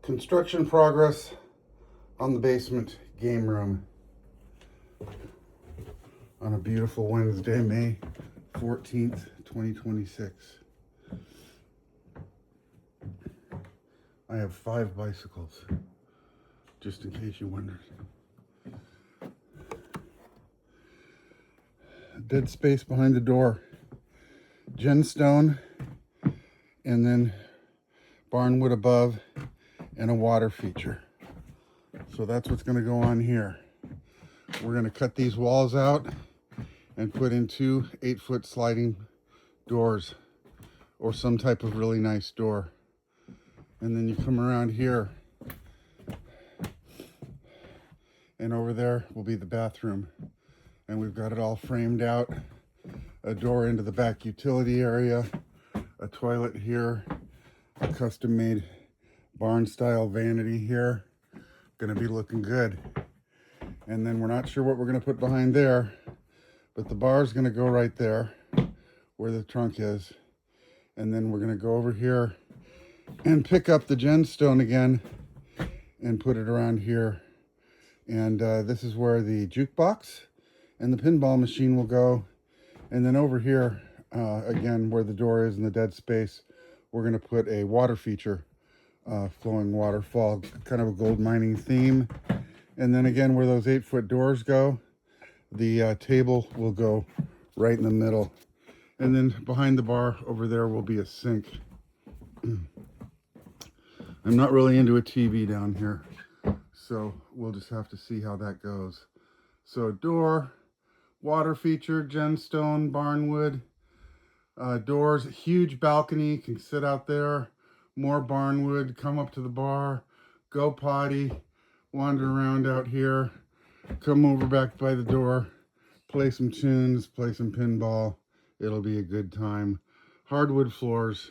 Construction progress on the basement game room on a beautiful Wednesday, May 14th, 2026. I have 5 bicycles, just in case you wondered. Dead space behind the door, gemstone, and then barnwood above, and a water feature. So that's what's going to go on here. We're going to cut these walls out and put in 2 8-foot sliding doors or some type of really nice door. And then you come around here, and over there will be the bathroom. And we've got it all framed out. A door into the back utility area, a toilet here, a custom made barn style vanity here. Gonna be looking good. And then we're not sure what we're gonna put behind there, but the bar is gonna go right there where the trunk is. And then we're gonna go over here and pick up the gemstone again and put it around here. And this is where the jukebox and the pinball machine will go. And then over here, again, where the door is in the dead space, we're gonna put a water feature, flowing waterfall, kind of a gold mining theme. And then again, where those 8-foot doors go, the table will go right in the middle. And then behind the bar over there will be a sink. I'm not really into a TV down here, so we'll just have to see how that goes. So door, water feature, gemstone, barnwood, doors, huge balcony, can sit out there, more barnwood, come up to the bar, go potty, wander around out here, come over back by the door, play some tunes, play some pinball. It'll be a good time. Hardwood floors.